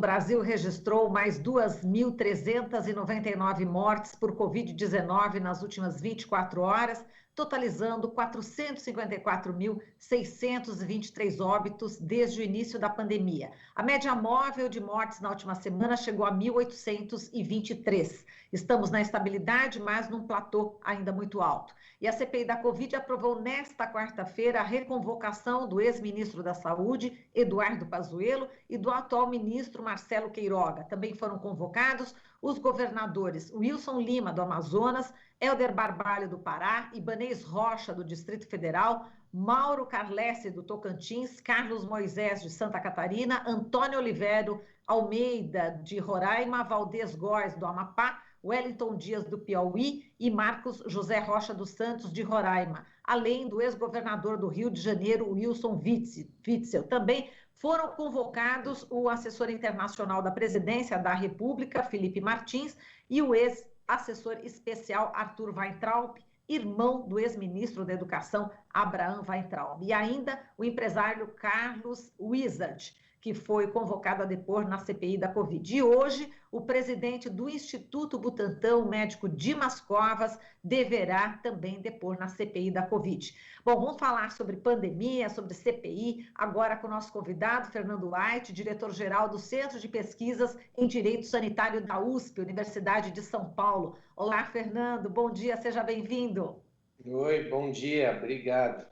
Brasil registrou mais 2.399 mortes por Covid-19 nas últimas 24 horas, totalizando 454.623 óbitos desde o início da pandemia. A média móvel de mortes na última semana chegou a 1.823. Estamos na estabilidade, mas num platô ainda muito alto. E a CPI da Covid aprovou nesta quarta-feira a reconvocação do ex-ministro da Saúde, Eduardo Pazuello, e do atual ministro Marcelo Queiroga. Também foram convocados os governadores Wilson Lima, do Amazonas, Helder Barbalho, do Pará, Ibanez Rocha, do Distrito Federal, Mauro Carlesse, do Tocantins, Carlos Moisés, de Santa Catarina, Antônio Oliveira Almeida, de Roraima, Valdez Góes, do Amapá, Wellington Dias, do Piauí, e Marcos José Rocha dos Santos, de Roraima, além do ex-governador do Rio de Janeiro, Wilson Witzel. Também foram convocados o assessor internacional da Presidência da República, Felipe Martins, e o ex-assessor especial Arthur Weintraub, irmão do ex-ministro da Educação, Abraham Weintraub. E ainda o empresário Carlos Wizard, que foi convocado a depor na CPI da Covid. E hoje, o presidente do Instituto Butantan, o médico Dimas Covas, deverá também depor na CPI da Covid. Bom, vamos falar sobre pandemia, sobre CPI, agora com o nosso convidado, Fernando White, diretor-geral do Centro de Pesquisas em Direito Sanitário da USP, Universidade de São Paulo. Olá, Fernando, bom dia, seja bem-vindo. Oi, bom dia, obrigado.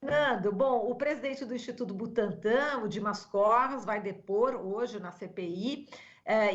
Fernando, bom, o presidente do Instituto Butantan, o Dimas Covas, vai depor hoje na CPI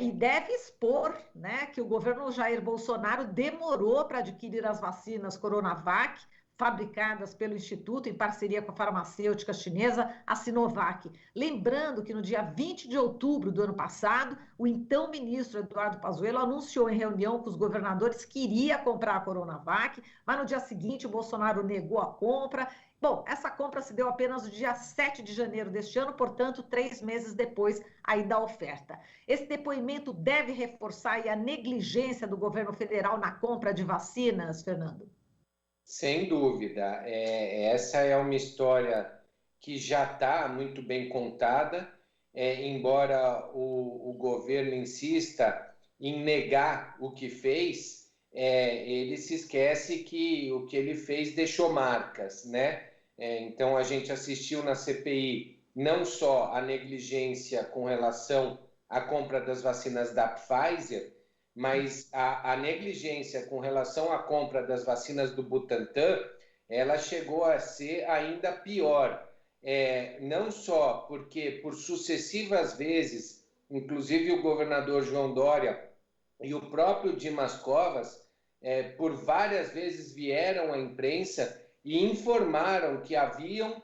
e deve expor, né, que o governo Jair Bolsonaro demorou para adquirir as vacinas Coronavac, fabricadas pelo Instituto em parceria com a farmacêutica chinesa, a Sinovac. Lembrando que no dia 20 de outubro do ano passado, o então ministro Eduardo Pazuello anunciou em reunião com os governadores que iria comprar a Coronavac, mas no dia seguinte o Bolsonaro negou a compra. Bom, essa compra se deu apenas no dia 7 de janeiro deste ano, portanto, 3 meses depois aí da oferta. Esse depoimento deve reforçar a negligência do governo federal na compra de vacinas, Fernando? Sem dúvida, essa é uma história que já está muito bem contada, embora o governo insista em negar o que fez, ele se esquece que o que ele fez deixou marcas, né? Então a gente assistiu na CPI não só a negligência com relação à compra das vacinas da Pfizer, mas a negligência com relação à compra das vacinas do Butantan, ela chegou a ser ainda pior. Não só porque por sucessivas vezes, inclusive o governador João Dória e o próprio Dimas Covas, por várias vezes vieram à imprensa e informaram que haviam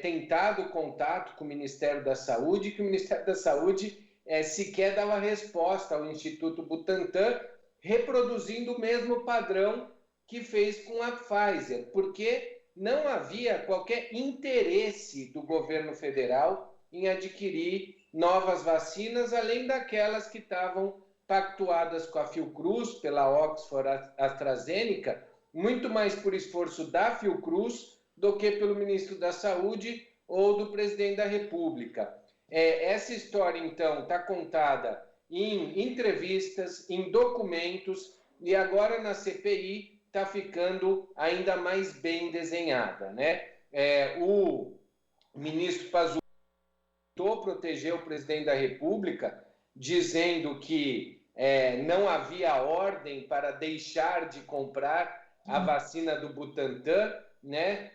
tentado contato com o Ministério da Saúde, que o Ministério da Saúde sequer dava resposta ao Instituto Butantan, reproduzindo o mesmo padrão que fez com a Pfizer, porque não havia qualquer interesse do governo federal em adquirir novas vacinas, além daquelas que estavam pactuadas com a Fiocruz, pela Oxford AstraZeneca, muito mais por esforço da Fiocruz do que pelo ministro da Saúde ou do presidente da República. Essa história, então, está contada em entrevistas, em documentos, e agora na CPI está ficando ainda mais bem desenhada, né? O ministro Pazuello tentou proteger o presidente da República, dizendo que não havia ordem para deixar de comprar a vacina do Butantan, né?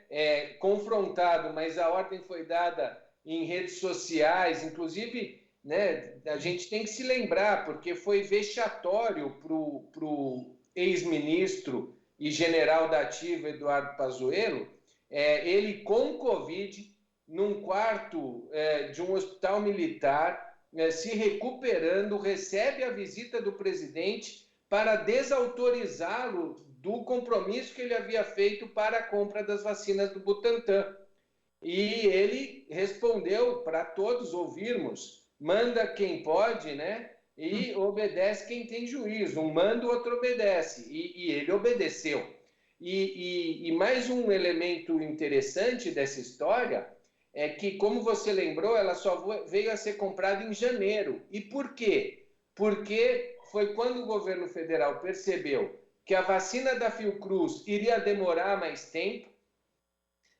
Confrontado, mas a ordem foi dada em redes sociais, inclusive, né, a gente tem que se lembrar, porque foi vexatório para o ex-ministro e general da ativa Eduardo Pazuello, ele com Covid, num quarto de um hospital militar, se recuperando, recebe a visita do presidente para desautorizá-lo do compromisso que ele havia feito para a compra das vacinas do Butantan. E ele respondeu para todos ouvirmos, manda quem pode, né? E obedece quem tem juízo. Um manda, o outro obedece. E ele obedeceu. E mais um elemento interessante dessa história é que, como você lembrou, ela só veio a ser comprada em janeiro. E por quê? Porque foi quando o governo federal percebeu que a vacina da Fiocruz iria demorar mais tempo,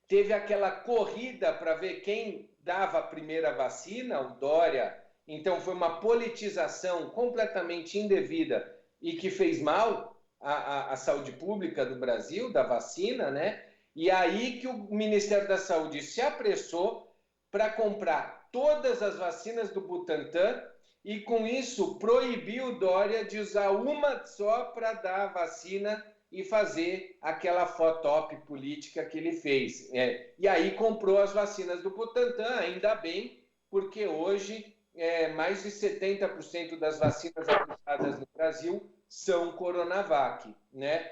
teve aquela corrida para ver quem dava a primeira vacina, o Dória. Então foi uma politização completamente indevida e que fez mal à saúde pública do Brasil, da vacina, né? E aí que o Ministério da Saúde se apressou para comprar todas as vacinas do Butantan e, com isso, proibiu o Dória de usar uma só para dar a vacina e fazer aquela foto-op política que ele fez. E aí comprou as vacinas do Butantan, ainda bem, porque hoje mais de 70% das vacinas aplicadas no Brasil são Coronavac, né?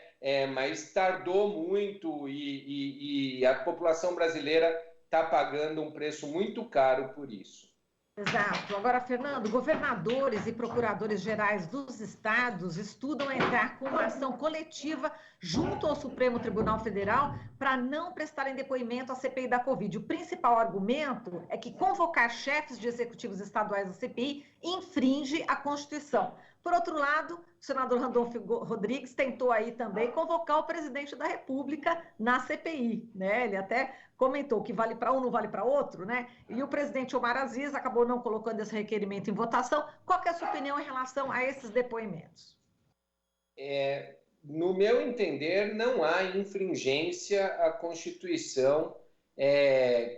Mas tardou muito e a população brasileira está pagando um preço muito caro por isso. Exato. Agora, Fernando, governadores e procuradores gerais dos estados estudam entrar com uma ação coletiva junto ao Supremo Tribunal Federal para não prestarem depoimento à CPI da Covid. O principal argumento é que convocar chefes de executivos estaduais da CPI infringe a Constituição. Por outro lado, o senador Randolfo Rodrigues tentou aí também convocar o presidente da República na CPI, né? Ele até comentou que vale para um, não vale para outro, né? E o presidente Omar Aziz acabou não colocando esse requerimento em votação. Qual que é a sua opinião em relação a esses depoimentos? No meu entender, não há infringência à Constituição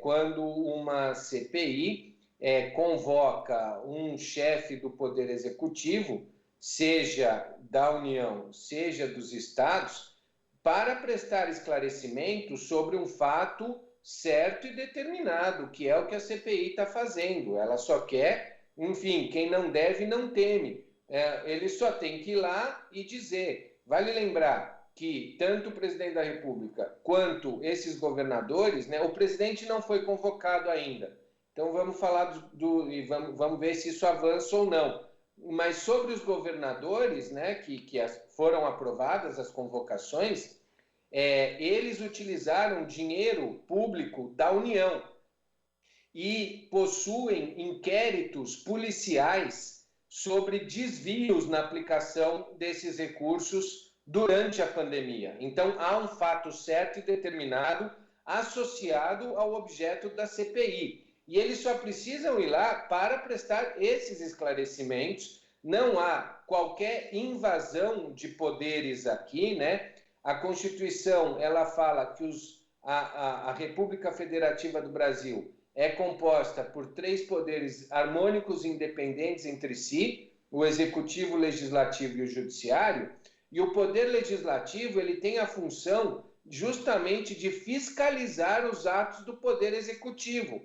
quando uma CPI convoca um chefe do Poder Executivo, seja da União, seja dos estados, para prestar esclarecimento sobre um fato certo e determinado, que é o que a CPI está fazendo. Ela só quer, enfim, quem não deve não teme. Ele só tem que ir lá e dizer. Vale lembrar que tanto o presidente da República quanto esses governadores, né, o presidente não foi convocado ainda. Então vamos falar e vamos ver se isso avança ou não. Mas sobre os governadores, né, que foram aprovadas as convocações, eles utilizaram dinheiro público da União e possuem inquéritos policiais sobre desvios na aplicação desses recursos durante a pandemia. Então, há um fato certo e determinado associado ao objeto da CPI. E eles só precisam ir lá para prestar esses esclarecimentos. Não há qualquer invasão de poderes aqui, né? A Constituição, ela fala que a República Federativa do Brasil é composta por 3 poderes harmônicos e independentes entre si, o Executivo, o Legislativo e o Judiciário, e o Poder Legislativo ele tem a função justamente de fiscalizar os atos do Poder Executivo.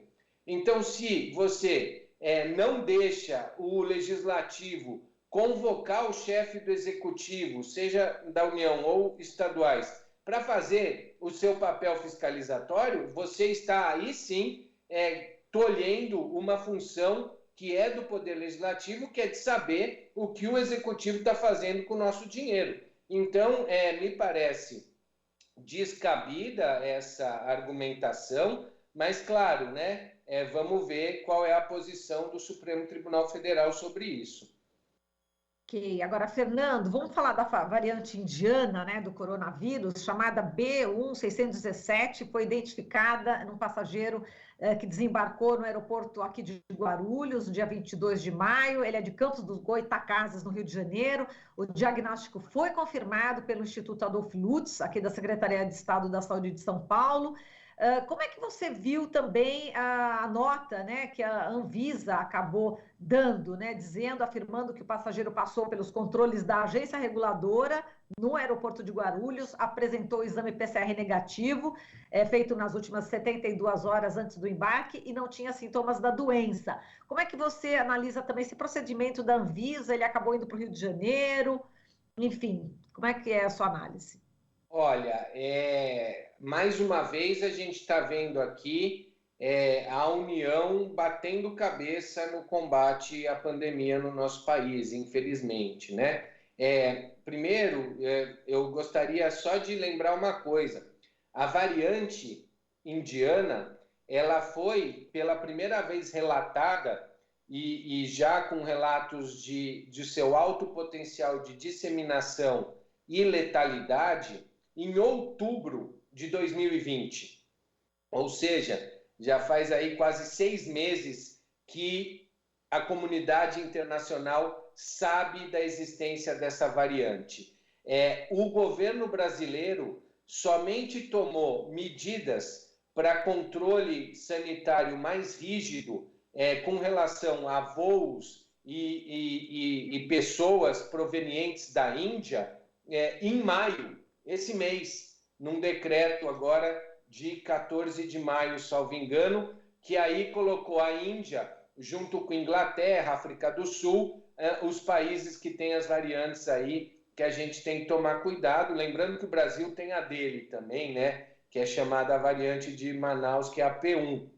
Então, se você não deixa o Legislativo convocar o chefe do Executivo, seja da União ou estaduais, para fazer o seu papel fiscalizatório, você está aí sim tolhendo uma função que é do Poder Legislativo, que é de saber o que o Executivo está fazendo com o nosso dinheiro. Então, me parece descabida essa argumentação, mas, claro, né, vamos ver qual é a posição do Supremo Tribunal Federal sobre isso. Ok, agora, Fernando, vamos falar da variante indiana, né, do coronavírus, chamada B1617, foi identificada num passageiro que desembarcou no aeroporto aqui de Guarulhos, no dia 22 de maio, ele é de Campos dos Goytacazes, no Rio de Janeiro, o diagnóstico foi confirmado pelo Instituto Adolfo Lutz, aqui da Secretaria de Estado da Saúde de São Paulo. Como é que você viu também a nota, né, que a Anvisa acabou dando, né, afirmando que o passageiro passou pelos controles da agência reguladora no aeroporto de Guarulhos, apresentou o exame PCR negativo, feito nas últimas 72 horas antes do embarque e não tinha sintomas da doença. Como é que você analisa também esse procedimento da Anvisa? Ele acabou indo para o Rio de Janeiro, enfim, como é que é a sua análise? Olha, mais uma vez a gente está vendo aqui a União batendo cabeça no combate à pandemia no nosso país, infelizmente, né? Primeiro, eu gostaria só de lembrar uma coisa. A variante indiana, ela foi pela primeira vez relatada e já com relatos de seu alto potencial de disseminação e letalidade em outubro de 2020. Ou seja, já faz aí quase 6 meses que a comunidade internacional sabe da existência dessa variante. O governo brasileiro somente tomou medidas para controle sanitário mais rígido com relação a voos e pessoas provenientes da Índia em maio, esse mês, num decreto agora de 14 de maio, salvo engano, que aí colocou a Índia, junto com Inglaterra, África do Sul, os países que têm as variantes aí que a gente tem que tomar cuidado. Lembrando que o Brasil tem a dele também, né? Que é chamada a variante de Manaus, que é a P1.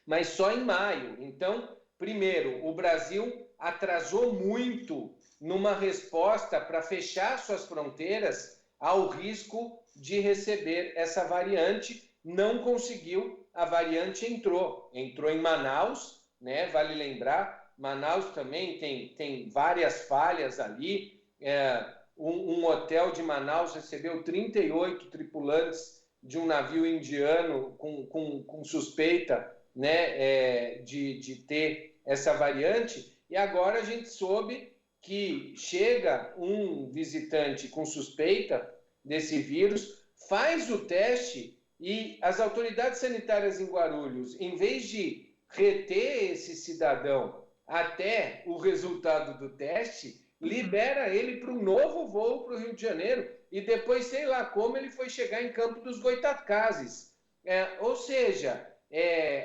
Mas só em maio. Então, primeiro, o Brasil atrasou muito numa resposta para fechar suas fronteiras ao risco de receber essa variante. Não conseguiu, a variante entrou em Manaus, né? Vale lembrar, Manaus também tem várias falhas ali. Um hotel de Manaus recebeu 38 tripulantes de um navio indiano com suspeita, né, de ter essa variante, e agora a gente soube que chega um visitante com suspeita desse vírus, faz o teste e as autoridades sanitárias em Guarulhos, em vez de reter esse cidadão até o resultado do teste, libera ele para um novo voo para o Rio de Janeiro e depois, sei lá como, ele foi chegar em Campo dos Goitacazes. Ou seja,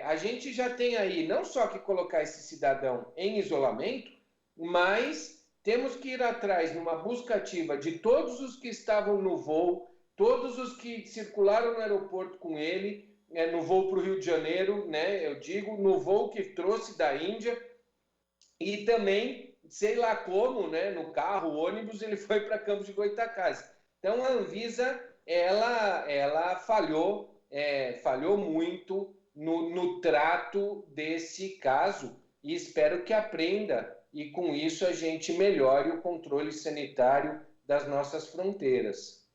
a gente já tem aí não só que colocar esse cidadão em isolamento, mas temos que ir atrás numa busca ativa de todos os que estavam no voo, todos os que circularam no aeroporto com ele, no voo para o Rio de Janeiro, né, eu digo, no voo que trouxe da Índia, e também, sei lá como, né, no carro, ônibus, ele foi para Campos de Goytacazes. Então, a Anvisa, ela falhou muito no trato desse caso e espero que aprenda e, com isso, a gente melhore o controle sanitário das nossas fronteiras.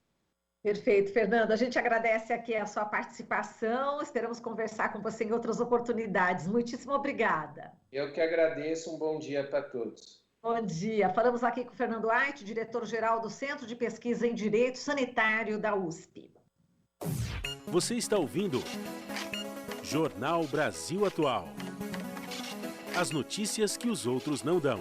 Perfeito, Fernando. A gente agradece aqui a sua participação. Esperamos conversar com você em outras oportunidades. Muitíssimo obrigada. Eu que agradeço. Um bom dia para todos. Bom dia. Falamos aqui com o Fernando Ait, diretor-geral do Centro de Pesquisa em Direito Sanitário da USP. Você está ouvindo Jornal Brasil Atual. As notícias que os outros não dão.